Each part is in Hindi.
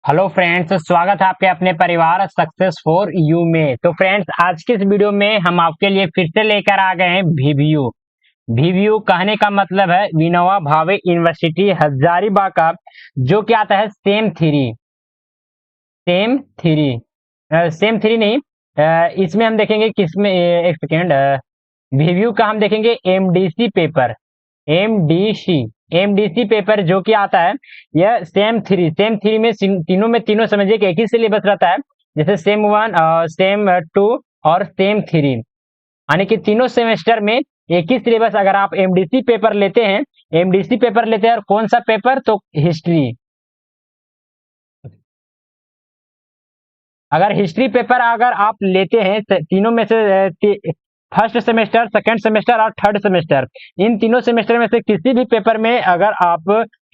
हेलो फ्रेंड्स, स्वागत है आपके अपने परिवार सक्सेस फॉर यू में। तो फ्रेंड्स, आज की इस वीडियो में हम आपके लिए फिर से लेकर आ गए हैं वीवीयू। वीवीयू कहने का मतलब है विनोबा भावे यूनिवर्सिटी हजारीबाग का, जो कि आता है सेम थ्री नहीं। इसमें हम देखेंगे किसमें, एक सेकेंड। वीवीयू का हम देखेंगे MDC paper. MDC MDC paper जो कि आता है, यह सेम थ्री में तीनों समझिए कि एक ही सिलेबस रहता है। जैसे सेम वन, सेम टू और सेम थ्री, यानी कि तीनों सेमेस्टर में एक ही सिलेबस। अगर आप एमडीसी पेपर लेते हैं और कौन सा पेपर, तो हिस्ट्री। अगर हिस्ट्री पेपर अगर आप लेते हैं तीनों में से, फर्स्ट सेमेस्टर, सेकंड सेमेस्टर और थर्ड सेमेस्टर, इन तीनों सेमेस्टर में से किसी भी पेपर में अगर आप,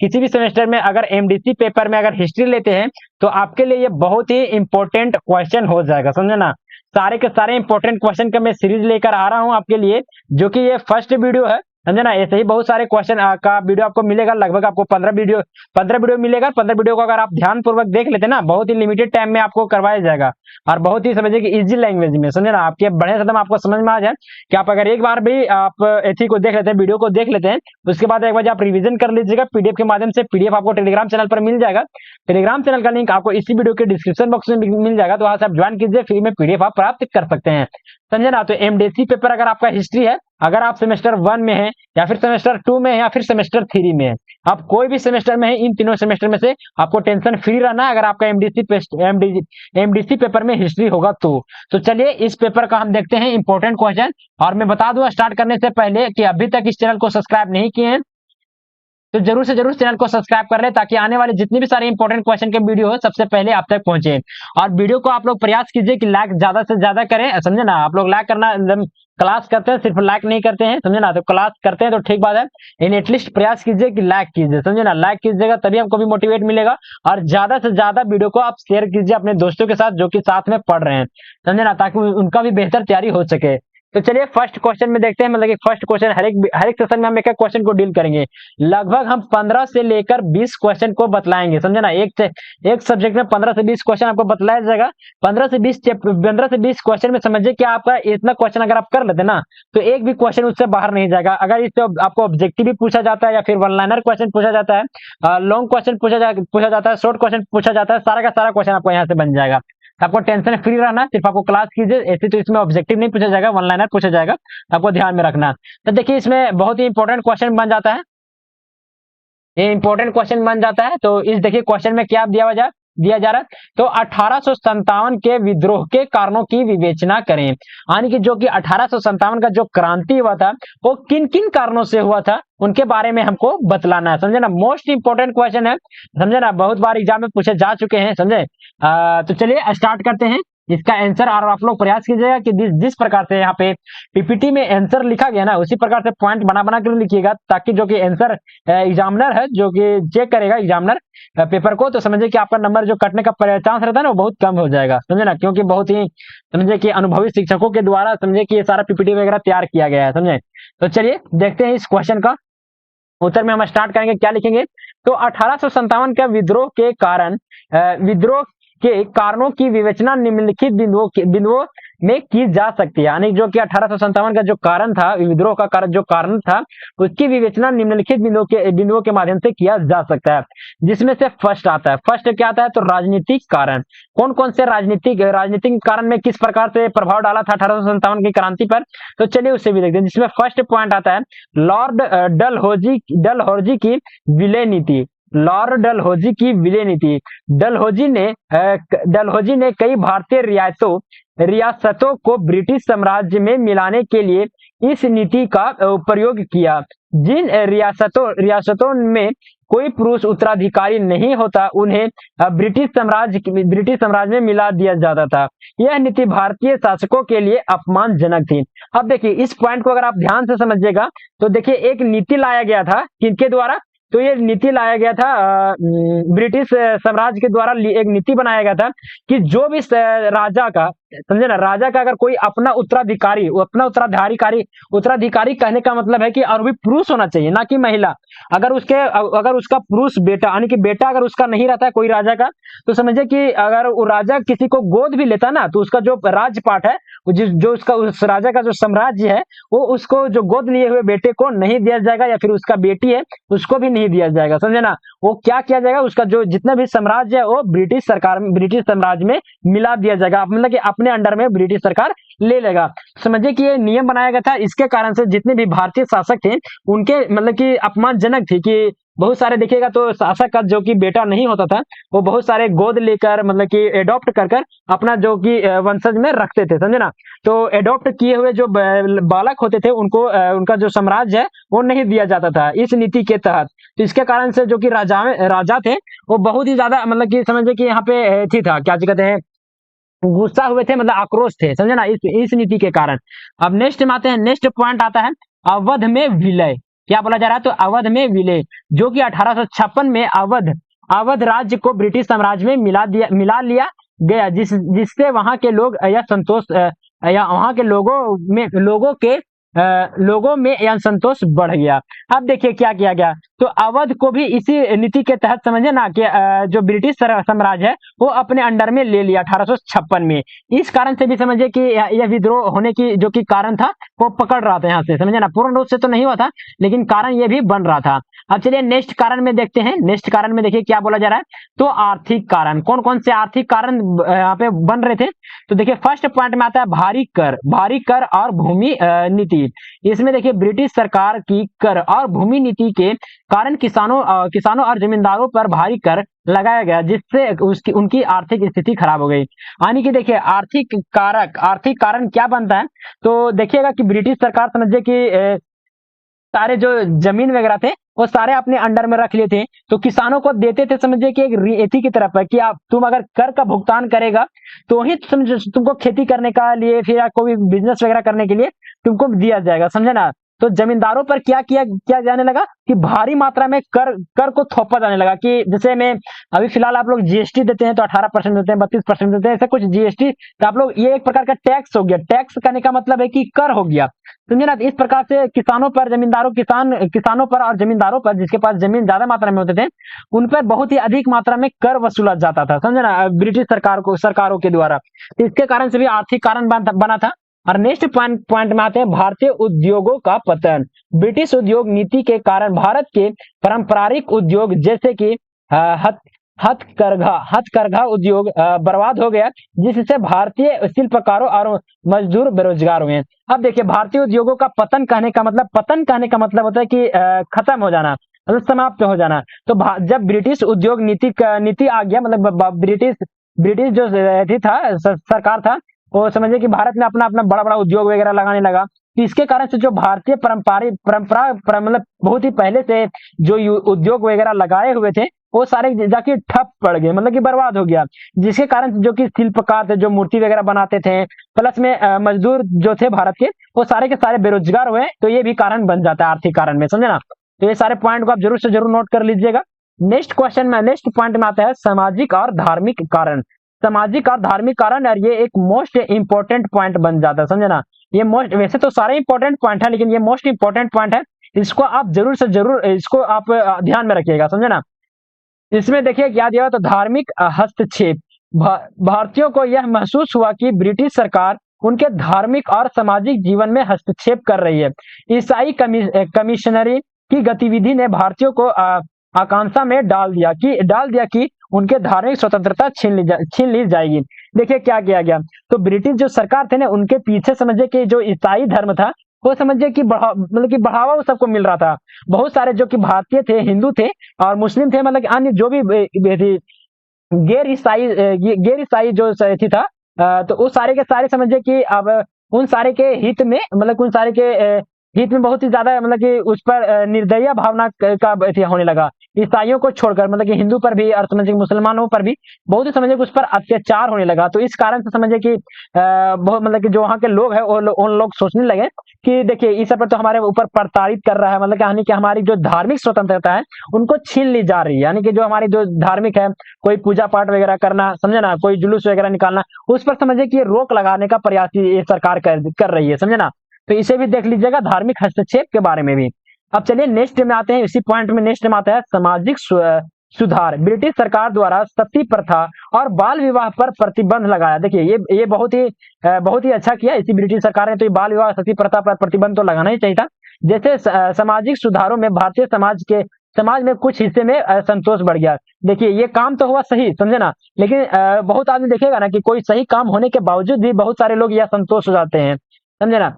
किसी भी सेमेस्टर में अगर एमडीसी पेपर में अगर हिस्ट्री लेते हैं, तो आपके लिए ये बहुत ही इंपॉर्टेंट क्वेश्चन हो जाएगा, समझे ना। सारे के सारे इंपॉर्टेंट क्वेश्चन का मैं सीरीज लेकर आ रहा हूं आपके लिए, जो कि ये फर्स्ट वीडियो है, समझे ना। ऐसे ही बहुत सारे क्वेश्चन का वीडियो आपको मिलेगा, लगभग आपको 15 वीडियो मिलेगा। 15 वीडियो को अगर आप ध्यान पूर्वक देख लेते ना, बहुत ही लिमिटेड टाइम में आपको करवाया जाएगा, और बहुत ही समझिए कि इजी लैंग्वेज में, समझे ना। आपके बढ़िया से एकदम आपको समझ में आ जाए कि आप अगर एक बार भी आप एथी को देख लेते हैं, वीडियो को देख लेते हैं, उसके बाद एक बार आप रिवीजन कर लीजिएगा पीडीएफ के माध्यम से। पीडीएफ आपको टेलीग्राम चैनल पर मिल जाएगा। टेलीग्राम चैनल का लिंक आपको इसी वीडियो के डिस्क्रिप्शन बॉक्स में मिल जाएगा, तो वहां से आप ज्वाइन कीजिए, फ्री में पीडीएफ आप प्राप्त कर सकते हैं, समझे ना। तो एमडीसी पेपर अगर आपका हिस्ट्री है, अगर आप सेमेस्टर 1 में है या फिर सेमेस्टर 2 में है या फिर सेमेस्टर 3 में है, आप कोई भी सेमेस्टर में है, इन तीनों सेमेस्टर में से आपको टेंशन फ्री रहना है, अगर आपका एमडीसी पेपर में हिस्ट्री होगा तो चलिए इस पेपर का हम देखते हैं इंपॉर्टेंट क्वेश्चन। और मैं बता दूं स्टार्ट करने से पहले कि अभी तक इस चैनल को सब्सक्राइब नहीं किए हैं, तो जरूर से जरूर चैनल को सब्सक्राइब कर ले, ताकि आने वाले जितने भी सारे इंपॉर्टेंट क्वेश्चन के वीडियो हो सबसे पहले आप तक पहुंचे। और वीडियो को आप लोग प्रयास कीजिए कि लाइक ज्यादा से ज्यादा करें, समझे ना। आप लोग लाइक करना, एकदम क्लास करते हैं सिर्फ लाइक नहीं करते हैं, समझे ना। तो क्लास करते हैं तो ठीक बात है, लेकिन एटलीस्ट प्रयास कीजिए कि लाइक कीजिए, समझे ना। लाइक कीजिएगा तभी हमको भी मोटिवेट मिलेगा, और ज्यादा से ज्यादा वीडियो को आप शेयर कीजिए अपने दोस्तों के साथ जो कि साथ में पढ़ रहे हैं, समझे ना, ताकि उनका भी बेहतर तैयारी हो सके। तो चलिए फर्स्ट क्वेश्चन में देखते हैं, मतलब कि फर्स्ट क्वेश्चन, हर एक सेशन में हम एक एक क्वेश्चन को डील करेंगे। लगभग हम 15 से लेकर 20 क्वेश्चन को बतलाएंगे, समझे ना। एक सब्जेक्ट में 15 से 20 क्वेश्चन आपको बतलाया जाएगा। 15 से 20 क्वेश्चन में समझिए कि आपका इतना क्वेश्चन अगर आप कर लेते ना, तो एक भी क्वेश्चन उससे बाहर नहीं जाएगा। अगर इससे आपको ऑब्जेक्टिव भी पूछा जाता है, या फिर वन लाइनर क्वेश्चन पूछा जाता है, लॉन्ग क्वेश्चन पूछा जाता है, शॉर्ट क्वेश्चन पूछा जाता है, सारा का सारा क्वेश्चन आपको यहाँ से बन जाएगा। तो आपको टेंशन फ्री रहना, सिर्फ आपको क्लास कीजिए। ऐसे तो इसमें ऑब्जेक्टिव नहीं पूछा जाएगा, वन लाइनर पूछा जाएगा, तो आपको ध्यान में रखना। तो देखिए इसमें बहुत ही इंपॉर्टेंट क्वेश्चन बन जाता है, ये इंपॉर्टेंट क्वेश्चन बन जाता है। तो इस देखिए क्वेश्चन में क्या दिया जा रहा है, तो 1857 के विद्रोह के कारणों की विवेचना करें, यानी कि जो कि 1857 का जो क्रांति हुआ था, वो किन किन कारणों से हुआ था, उनके बारे में हमको बतलाना है, समझे ना। मोस्ट इंपॉर्टेंट क्वेश्चन है, समझे ना, बहुत बार एग्जाम में पूछे जा चुके हैं, समझे। तो चलिए स्टार्ट करते हैं इसका आंसर। और आप लोग प्रयास कीजिएगा कि जिस प्रकार से यहाँ पे पीपीटी में आंसर लिखा गया ना, उसी प्रकार से पॉइंट बना बना कर लिखिएगा, ताकि जो कि आंसर एग्जामिनर है, जो कि चेक करेगा एग्जामिनर पेपर को, तो समझे कि आपका नंबर जो कटने का चांस रहता है ना, वो बहुत कम हो जाएगा, समझे ना। क्योंकि बहुत ही समझे कि अनुभवी शिक्षकों के द्वारा समझे कि ये सारा पीपीटी वगैरह तैयार किया गया है, समझे। तो चलिए देखते हैं इस क्वेश्चन का उत्तर में हम स्टार्ट करेंगे, क्या लिखेंगे। तो 1857 का विद्रोह के कारणों की विवेचना निम्नलिखित बिंदुओं में की जा सकती है, यानी जो कि 1857 का जो कारण था, विद्रोह का जो कारण था, उसकी विवेचना निम्नलिखित बिंदुओं के माध्यम से किया जा सकता है। जिसमें से फर्स्ट आता है, फर्स्ट क्या आता है, तो राजनीतिक कारण। कौन कौन से राजनीतिक कारण में किस प्रकार से प्रभाव डाला था 1857 की क्रांति पर, तो चलिए उससे भी देखते हैं। जिसमें फर्स्ट पॉइंट आता है लॉर्ड डलहौजी की विलय नीति। लॉर्ड डलहौजी की विलय नीति, डलहौजी ने कई भारतीय रियासतों को ब्रिटिश साम्राज्य में मिलाने के लिए इस नीति का प्रयोग किया। जिन रियासतों में कोई पुरुष उत्तराधिकारी नहीं होता, उन्हें ब्रिटिश साम्राज्य में मिला दिया जाता था। यह नीति भारतीय शासकों के लिए अपमानजनक थी। अब देखिए इस पॉइंट को अगर आप ध्यान से समझिएगा, तो देखिए एक नीति लाया गया था, किनके द्वारा, तो ये नीति लाया गया था ब्रिटिश साम्राज्य के द्वारा। एक नीति बनाया गया था कि जो भी राजा का समझे ना, राजा का अगर कोई अपना उत्तराधिकारी, वो अपना उत्तराधिकारी कहने का मतलब है कि और भी पुरुष होना चाहिए, ना कि महिला। अगर उसका पुरुष बेटा, यानी कि बेटा अगर उसका नहीं रहता है कोई राजा का, तो समझे कि अगर वो राजा किसी को गोद भी लेता ना, तो उसका जो राजपाट है, जो उसका उस राजा का जो साम्राज्य है, वो उसको जो गोद लिए हुए बेटे को नहीं दिया जाएगा, या फिर उसका बेटी है उसको भी नहीं दिया जाएगा, समझे ना। वो क्या किया जाएगा, उसका जो जितना भी साम्राज्य है वो ब्रिटिश साम्राज्य में मिला दिया जाएगा, मतलब कि अपने अंडर में ब्रिटिश सरकार ले लेगा। समझिए कि ये नियम बनाया गया था, इसके कारण से जितने भी भारतीय शासक थे उनके मतलब कि अपमानजनक थी कि बहुत सारे देखिएगा तो शासक का जो कि बेटा नहीं होता था, वो बहुत सारे गोद लेकर मतलब कि एडॉप्ट कर कर अपना जो कि वंशज में रखते थे, समझे ना। तो एडॉप्ट किए हुए जो बालक होते थे उनको उनका जो साम्राज्य है वो नहीं दिया जाता था इस नीति के तहत। तो इसके कारण से जो कि राजा थे वो बहुत ही ज्यादा मतलब कि समझिए कि यहाँ पे थी था क्या कहते हैं, गुस्सा हुए थे, मतलब आक्रोश थे, समझे ना, इस नीति के कारण। अब नेक्स्ट में आते हैं, नेक्स्ट पॉइंट आता है अवध में विलय। क्या बोला जा रहा है, तो अवध में विलय, जो कि 1856 में अवध राज्य को ब्रिटिश साम्राज्य में मिला लिया गया, जिससे वहां के लोग या संतोष या वहां के लोगों में यह संतोष बढ़ गया। अब देखिए क्या किया गया, तो अवध को भी इसी नीति के तहत समझे ना कि जो ब्रिटिश साम्राज्य है वो अपने अंडर में ले लिया 1856 में। इस कारण से भी समझिए कि यह विद्रोह होने की जो कि कारण था वो पकड़ रहा था यहाँ से, समझे ना, पूर्ण रूप से तो नहीं हुआ था लेकिन कारण ये भी बन रहा था। अब चलिए नेक्स्ट कारण में देखते हैं, नेक्स्ट कारण में देखिए क्या बोला जा रहा है, तो आर्थिक कारण, कौन कौन से आर्थिक कारण यहाँ पे बन रहे थे। तो देखिए फर्स्ट पॉइंट में आता है भारी कर और भूमि नीति। इसमें देखिए ब्रिटिश सरकार की कर और भूमि नीति के कारण किसानों और जमींदारों पर भारी कर लगाया गया, जिससे उनकी आर्थिक स्थिति खराब हो गई। यानी कि देखिए आर्थिक कारण क्या बनता है, तो देखिएगा कि ब्रिटिश सरकार समझिए कि सारे जो जमीन वगैरह थे वो सारे अपने अंडर में रख लिए थे, तो किसानों को देते थे समझिए कि एक रियायती की तरफ है कि आप तुम अगर कर का भुगतान करेगा तो ही समझो तुमको खेती करने का लिए फिर या कोई बिजनेस वगैरह करने के लिए तुमको दिया जाएगा, समझे ना। तो जमींदारों पर क्या जाने लगा कि भारी मात्रा में कर को थोपा जाने लगा, कि जैसे मैं अभी फिलहाल आप लोग जीएसटी देते हैं तो 18% देते हैं, 32% देते हैं, ऐसे कुछ जीएसटी, तो आप लोग ये एक प्रकार का टैक्स हो गया। टैक्स करने का मतलब है कि कर हो गया, समझे ना। इस प्रकार से किसानों पर और जमींदारों पर जिसके पास जमीन ज्यादा मात्रा में होते थे उन पर बहुत ही अधिक मात्रा में कर वसूला जाता था, समझे ना, ब्रिटिश सरकारों के द्वारा। तो इसके कारण से भी आर्थिक कारण बना था। और नेक्स्ट पॉइंट में आते हैं भारतीय उद्योगों का पतन। ब्रिटिश उद्योग नीति के कारण भारत के पारंपरिक उद्योग जैसे कि हथकरघा उद्योग बर्बाद हो गया, जिससे भारतीय शिल्पकारों और मजदूर बेरोजगार हुए। अब देखिए भारतीय उद्योगों का पतन कहने का मतलब होता है कि खत्म हो जाना, मतलब समाप्त हो जाना। तो जब ब्रिटिश उद्योग नीति आ गया, मतलब ब्रिटिश जो सरकार था वो समझिए कि भारत में अपना अपना बड़ा बड़ा उद्योग वगैरह लगाने लगा। तो इसके कारण से जो भारतीय मतलब बहुत ही पहले से जो उद्योग वगैरह लगाए हुए थे वो सारे जाके ठप पड़ गए, मतलब कि बर्बाद हो गया। जिसके कारण जो कि शिल्पकार थे जो मूर्ति वगैरह बनाते थे, प्लस में मजदूर जो थे भारत के वो सारे के सारे बेरोजगार हुए। तो ये भी कारण बन जाता है आर्थिक कारण में, समझे ना। तो ये सारे पॉइंट को आप जरूर से जरूर नोट कर लीजिएगा। नेक्स्ट पॉइंट में आता है सामाजिक और धार्मिक कारण। और ये एक मोस्ट इंपॉर्टेंट पॉइंट बन जाता है, समझे ना। ये मोस्ट, वैसे तो सारे इंपॉर्टेंट पॉइंट है लेकिन ये मोस्ट इंपॉर्टेंट पॉइंट है, इसको आप जरूर से जरूर इसको आप ध्यान में रखिएगा, समझे ना। इसमें देखिए क्या दिया, तो धार्मिक हस्तक्षेप। भारतीयों को यह महसूस हुआ कि ब्रिटिश सरकार उनके धार्मिक और सामाजिक जीवन में हस्तक्षेप कर रही है। ईसाई कमिश्नरी की गतिविधि ने भारतीयों को आकांक्षा में डाल दिया कि उनके धार्मिक स्वतंत्रता छीन ली जाएगी। देखिए क्या किया गया, तो ब्रिटिश जो सरकार थे ना उनके पीछे समझिए कि जो ईसाई धर्म था वो समझिए कि मतलब कि बढ़ावा वो सबको मिल रहा था। बहुत सारे जो कि भारतीय थे, हिंदू थे और मुस्लिम थे, मतलब अन्य जो भी गैर ईसाई जो थी था, तो वो सारे के सारे समझिए कि अब उन सारे के हित में, मतलब उन सारे के हित में बहुत ही ज्यादा मतलब कि उस पर निर्दयी भावना का अथी होने लगा। ईसाइयों को छोड़कर मतलब कि हिंदू पर भी और समझिए मुसलमानों पर भी बहुत ही समझिए कि उस पर अत्याचार होने लगा। तो इस कारण से समझिए कि बहुत मतलब कि जो वहाँ के लोग हैं उन लोग सोचने लगे कि देखिए इस पर तो हमारे ऊपर प्रताड़ित कर रहा है, मतलब यानी कि हमारी जो धार्मिक स्वतंत्रता है उनको छीन ली जा रही है। यानी कि जो हमारी जो धार्मिक है, कोई पूजा पाठ वगैरह करना, समझे ना, कोई जुलूस वगैरह निकालना, उस पर समझिए कि ये रोक लगाने का प्रयास ये सरकार कर रही है, समझे ना। तो इसे भी देख लीजिएगा धार्मिक हस्तक्षेप के बारे में भी। अब चलिए नेक्स्ट में आते हैं, इसी पॉइंट में नेक्स्ट में आता है सामाजिक सुधार। ब्रिटिश सरकार द्वारा सती प्रथा और बाल विवाह पर प्रतिबंध लगाया। देखिए ये बहुत ही अच्छा किया इसी ब्रिटिश सरकार ने। तो ये बाल विवाह सती प्रथा पर प्रतिबंध तो लगाना ही चाहिए था। जैसे सामाजिक सुधारों में भारतीय समाज में कुछ हिस्से में असंतोष बढ़ गया। देखिए ये काम तो हुआ सही, समझे ना, लेकिन बहुत आदमी देखेगा ना कि कोई सही काम होने के बावजूद भी बहुत सारे लोग यह असंतोष हो जाते हैं, समझे ना।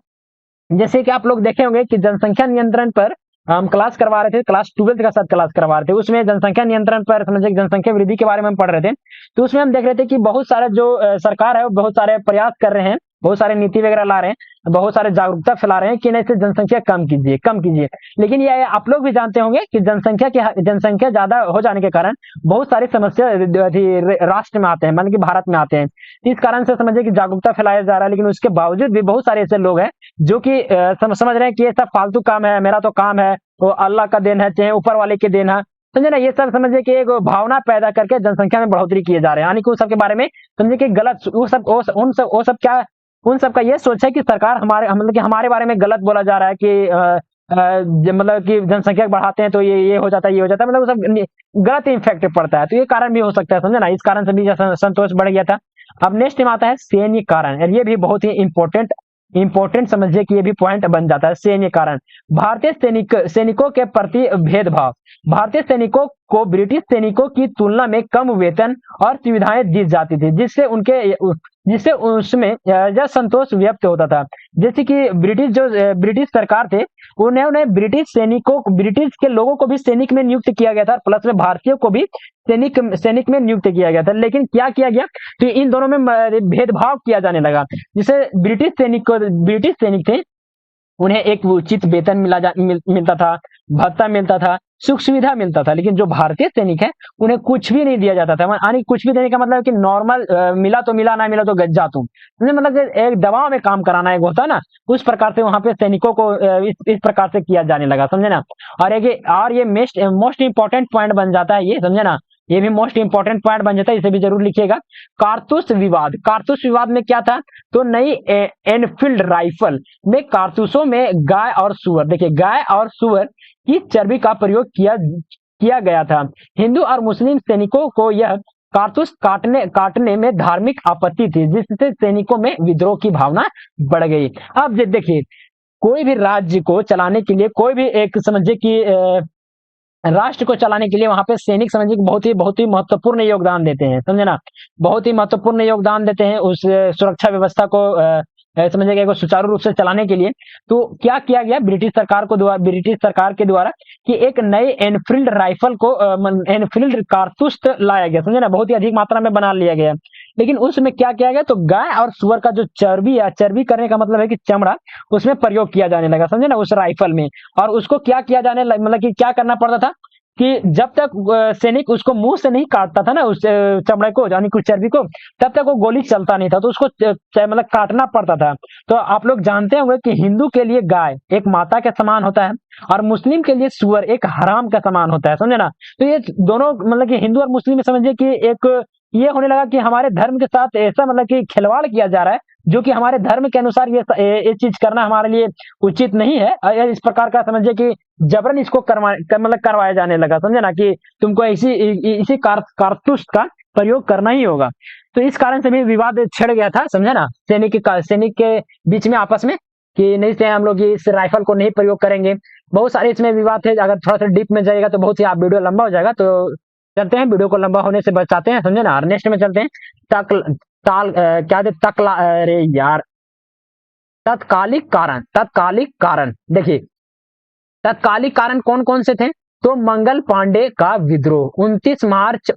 जैसे कि आप लोग देखे होंगे कि जनसंख्या नियंत्रण पर हम क्लास करवा रहे थे, क्लास 12th का साथ क्लास करवा रहे थे, उसमें जनसंख्या नियंत्रण पर समझे जनसंख्या वृद्धि के बारे में हम पढ़ रहे थे। तो उसमें हम देख रहे थे कि बहुत सारे जो सरकार है वो बहुत सारे प्रयास कर रहे हैं, बहुत सारे नीति वगैरह ला रहे हैं, बहुत सारे जागरूकता फैला रहे हैं कि नहीं से जनसंख्या कम कीजिए कम कीजिए। लेकिन ये आप लोग भी जानते होंगे कि जनसंख्या ज्यादा हो जाने के कारण बहुत सारी समस्या राष्ट्र में आते हैं, मतलब कि भारत में आते हैं। इस कारण से समझिए कि जागरूकता फैलाया जा रहा है, लेकिन उसके बावजूद भी बहुत सारे ऐसे लोग हैं जो कि समझ रहे हैं कि ये सब फालतू काम है, मेरा तो काम है, वो अल्लाह का देन है, चाहे ऊपर वाले के देन है, समझे ना। ये सब समझिए कि एक भावना पैदा करके जनसंख्या में बढ़ोतरी किए जा रहे हैं, यानी कि उस सब के बारे में समझिए कि गलत वो सब क्या उन सब का ये सोच है कि सरकार हमारे मतलब कि हमारे बारे में गलत बोला जा रहा है कि मतलब कि जनसंख्या बढ़ाते हैं तो ये हो जाता है, ये हो जाता है, मतलब वो सब गलत इम्पैक्ट पड़ता है। तो ये कारण भी हो सकता है, समझे ना। इस कारण से भी संतोष बढ़ गया था। अब नेक्स्ट में आता है सैन्य कारण, और ये भी बहुत ही इंपॉर्टेंट समझिए कि ये भी पॉइंट बन जाता है। सैन्य कारण, भारतीय सैनिकों के प्रति भेदभाव। भारतीय सैनिकों को ब्रिटिश सैनिकों की तुलना में कम वेतन और सुविधाएं दी जाती थी, जिससे उसमें यह संतोष व्यक्त होता था। जैसे कि ब्रिटिश सरकार थे, उन्हें ब्रिटिश के लोगों को भी सैनिक में नियुक्त किया गया था, प्लस में भारतीयों को भी सैनिक में नियुक्त किया गया था। लेकिन क्या किया गया कि इन दोनों में भेदभाव किया जाने लगा। जिसे ब्रिटिश सैनिक थे उन्हें एक उचित वेतन मिलता था, भत्ता मिलता था, सुख सुविधा मिलता था। लेकिन जो भारतीय सैनिक है उन्हें कुछ भी नहीं दिया जाता था। यानी कुछ भी देने का मतलब है कि नॉर्मल मिला तो मिला, ना मिला तो गज्जा तुम, मतलब एक दबाव में काम कराना एक होता है ना, उस प्रकार से वहां पे सैनिकों को इस प्रकार से किया जाने लगा, समझे ना। और ये मोस्ट इंपॉर्टेंट पॉइंट बन जाता है, ये समझे ना, ये भी मोस्ट इंपॉर्टेंट पॉइंट बन जाता है, इसे भी जरूर लिखिएगा। कारतूस विवाद में क्या था, तो नई एनफील्ड राइफल में कारतूसों में गाय और सुअर, देखिए गाय और सुअर की चर्बी का प्रयोग किया गया था। हिंदू और मुस्लिम सैनिकों को यह कारतूस काटने में धार्मिक आपत्ति थी, जिससे सैनिकों में विद्रोह की भावना बढ़ गई। अब देखिए कोई भी राज्य को चलाने के लिए, कोई भी एक समझिए कि राष्ट्र को चलाने के लिए वहां पे सैनिक समझिए बहुत ही महत्वपूर्ण योगदान देते हैं, समझे ना, बहुत ही महत्वपूर्ण योगदान देते हैं उस सुरक्षा व्यवस्था को समझिए कि सुचारू रूप से चलाने के लिए। तो क्या किया गया ब्रिटिश सरकार के द्वारा कि एक नए एनफील्ड राइफल को एनफील्ड कारतूस लाया गया, समझे ना, बहुत ही अधिक मात्रा में बना लिया गया। लेकिन उसमें क्या किया गया, तो गाय और सुअर का जो चर्बी है, चर्बी करने का मतलब है कि चमड़ा, उसमें प्रयोग किया जाने लगा, समझे ना, उस राइफल में। और उसको क्या किया जाने लगा, मतलब कि क्या करना पड़ता था कि जब तक सैनिक उसको मुंह से नहीं काटता था ना, उस चमड़े को, यानी कुछ चर्बी को, तब तक वो गोली चलता नहीं था, तो उसको मतलब काटना पड़ता था। तो आप लोग जानते होंगे कि हिंदू के लिए गाय एक माता के समान होता है और मुस्लिम के लिए सुअर एक हराम का समान होता है, समझे ना। तो ये दोनों मतलब कि हिंदू और मुस्लिम में समझिए कि एक ये होने लगा कि हमारे धर्म के साथ ऐसा मतलब कि खिलवाड़ किया जा रहा है, जो कि हमारे धर्म के अनुसार ये चीज करना हमारे लिए उचित नहीं है। इस प्रकार का समझिए कि जबरन इसको मतलब करवाया जाने लगा, समझे ना, कि तुमको इसी कारतूस का प्रयोग करना ही होगा। तो इस कारण से भी विवाद छिड़ गया था, समझे ना, सैनिक के बीच में आपस में कि नहीं से हम लोग इस राइफल को नहीं प्रयोग करेंगे। बहुत सारे इसमें विवाद थे, अगर थोड़ा सा डीप में जाएगा तो बहुत ही आप वीडियो लंबा हो जाएगा। तो चलते हैं, वीडियो को लंबा होने से बचाते हैं, समझे ना। और नेक्स्ट में चलते हैं क्या थे अरे यार, तत्कालिक कारण देखिए, तत्कालिक कारण कौन कौन से थे, तो मंगल पांडे का विद्रोह 29 मार्च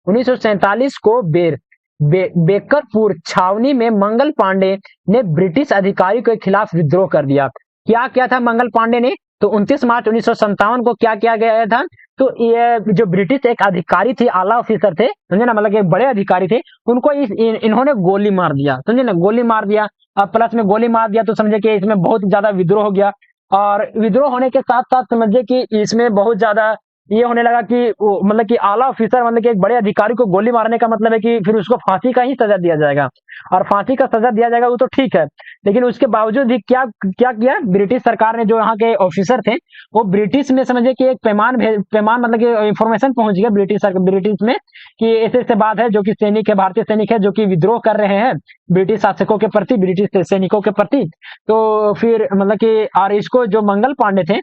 1947 को बेर बेकरपुर छावनी में मंगल पांडे ने ब्रिटिश अधिकारी के खिलाफ विद्रोह कर दिया। क्या किया था मंगल पांडे ने? तो 29 मार्च 1957 को क्या किया गया था? तो ये जो ब्रिटिश एक अधिकारी थे, आला ऑफिसर थे, समझे ना, मतलब एक बड़े अधिकारी थे, उनको इन्होंने गोली मार दिया, समझे ना, गोली मार दिया। अब प्लस में गोली मार दिया तो समझे कि इसमें बहुत ज्यादा विद्रोह हो गया, और विद्रोह होने के साथ साथ समझे कि इसमें बहुत ज्यादा ये होने लगा कि मतलब कि आला ऑफिसर, मतलब कि एक बड़े अधिकारी को गोली मारने का मतलब है कि फिर उसको फांसी का ही सजा दिया जाएगा, और फांसी का सजा दिया जाएगा वो तो ठीक है, लेकिन उसके बावजूद भी क्या क्या किया ब्रिटिश सरकार ने, जो यहाँ के ऑफिसर थे वो ब्रिटिश में समझे कि एक पैमान मतलब कि इंफॉर्मेशन पहुंच गया ब्रिटिश में कि ऐसे ऐसे बात है, जो कि सैनिक है, भारतीय सैनिक है, जो कि विद्रोह कर रहे हैं ब्रिटिश शासकों के प्रति, ब्रिटिश सैनिकों के प्रति। तो फिर मतलब कि और इसको जो मंगल पांडे थे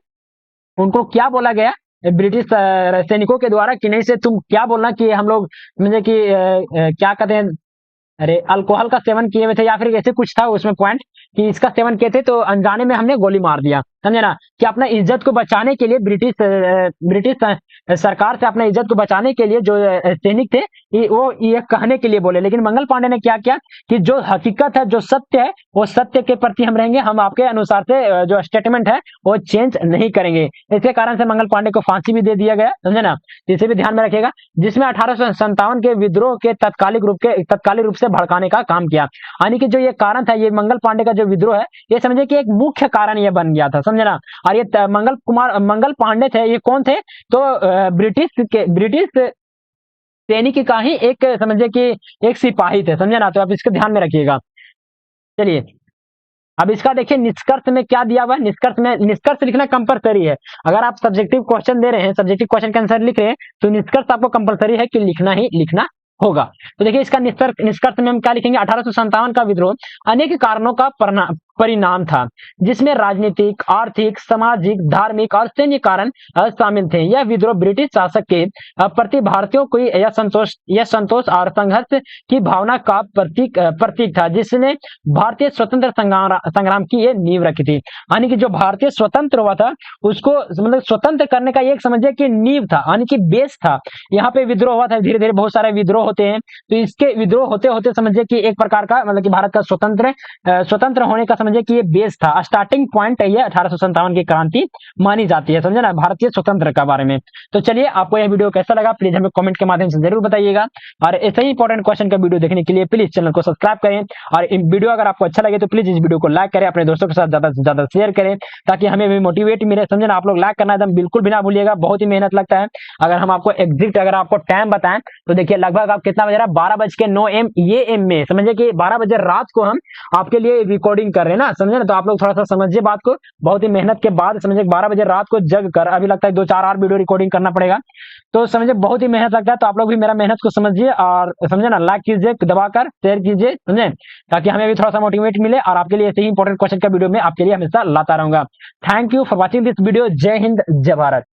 उनको क्या बोला गया ब्रिटिश सैनिकों के द्वारा कि नहीं से तुम क्या बोलना कि हम लोग मुझे कि क्या कहते हैं, अरे अल्कोहल का सेवन किए हुए थे या फिर ऐसे कुछ था उसमें पॉइंट कि इसका सेवन किए थे, तो अनजाने में हमने गोली मार दिया, समझे ना, कि अपना इज्जत को बचाने के लिए ब्रिटिश सरकार से अपना इज्जत को बचाने के लिए जो सैनिक थे वो ये कहने के लिए बोले। लेकिन मंगल पांडे ने क्या किया कि जो हकीकत है, जो सत्य है, वो सत्य के प्रति हम रहेंगे, हम आपके अनुसार से जो स्टेटमेंट है वो चेंज नहीं करेंगे। इसके कारण से मंगल पांडे को फांसी भी दे दिया गया, समझे ना, इसे भी ध्यान में रखिएगा। जिसमें 1857 के विद्रोह के तत्कालिक रूप से भड़काने का काम किया, यानी कि जो ये कारण था, ये मंगल पांडे का जो विद्रोह है, ये समझे कि एक मुख्य कारण ये बन गया था, समझे ना। और ये मंगल पांडे थे, ये कौन थे? तो ब्रिटिश सैनिक का ही एक समझे कि एक सिपाही थे, समझे ना, तो आप इसको ध्यान में रखिएगा। चलिए अब इसका देखिए निष्कर्ष में क्या दिया हुआ है। निष्कर्ष लिखना कंपलसरी है। अगर आप सब्जेक्टिव क्वेश्चन दे रहे हैं, सब्जेक्टिव क्वेश्चन के आंसर लिख रहे हैं, तो निष्कर्ष आपको कंपलसरी है कि लिखना ही लिखना होगा। तो देखिए इसका निष्कर्ष में हम क्या लिखेंगे, 1857 का विद्रोह अनेक कारणों का परिणाम था, जिसमें राजनीतिक, आर्थिक, सामाजिक, धार्मिक और सैन्य कारण शामिल थे। यह विद्रोह ब्रिटिश शासक के प्रति भारतीयों को यह संतोष और संघर्ष की भावना का प्रतीक था, जिसने भारतीय स्वतंत्र संग्राम की ये नींव रखी थी। यानी कि जो भारतीय स्वतंत्र हुआ था उसको मतलब स्वतंत्र करने का एक समझिए कि नींव था, यानी कि बेस था। यहाँ पे विद्रोह हुआ था, धीरे धीरे बहुत सारे विद्रोह होते हैं, तो इसके विद्रोह होते होते समझिए कि एक प्रकार का मतलब कि भारत का स्वतंत्र होने का समझिए कि ये बेस था, स्टार्टिंग पॉइंट है ये 1857 की क्रांति मानी जाती है, समझे ना, भारतीय स्वतंत्र का बारे में। तो चलिए आपको यह वीडियो कैसा लगा प्लीज हमें कमेंट के माध्यम से जरूर बताइएगा, और ऐसे ही इंपॉर्टेंट क्वेश्चन का वीडियो देखने के लिए प्लीज चैनल को सब्सक्राइब करें, और वीडियो अगर आपको अच्छा लगे तो प्लीज इस वीडियो को लाइक करें, अपने दोस्तों के साथ ज्यादा से ज्यादा शेयर करें, ताकि हमें भी मोटिवेट मिले, समझे ना। आप लोग लाइक करना एकदम बिल्कुल भी ना भूलिएगा, बहुत ही मेहनत लगता है। अगर हम आपको एग्जैक्ट अगर आपको टाइम बताएं तो देखिए लगभग आप कितना बज रहा है, 12:09 AM में, समझिए कि 12 बजे रात को हम आपके लिए रिकॉर्डिंग कर रहे हैं ना, समझे ना। तो आप लोग थोड़ा सा समझिए बात को, बहुत ही मेहनत के बाद समझिए 12 बजे रात को जग कर अभी लगता है 2-4 और वीडियो रिकॉर्डिंग करना पड़ेगा, तो समझिए बहुत ही मेहनत लगता है। तो आप लोग भी मेरा मेहनत को समझिए और समझे ना, लाइक कीजिए, दबाकर शेयर कीजिए, समझे, ताकि हमें भी थोड़ा सा मोटिवेट मिले, और आपके लिए ऐसे ही इंपॉर्टेंट क्वेश्चन का वीडियो में आपके लिए हमेशा लाता रहूंगा। Thank you for watching this video. जय हिंद, जय भारत।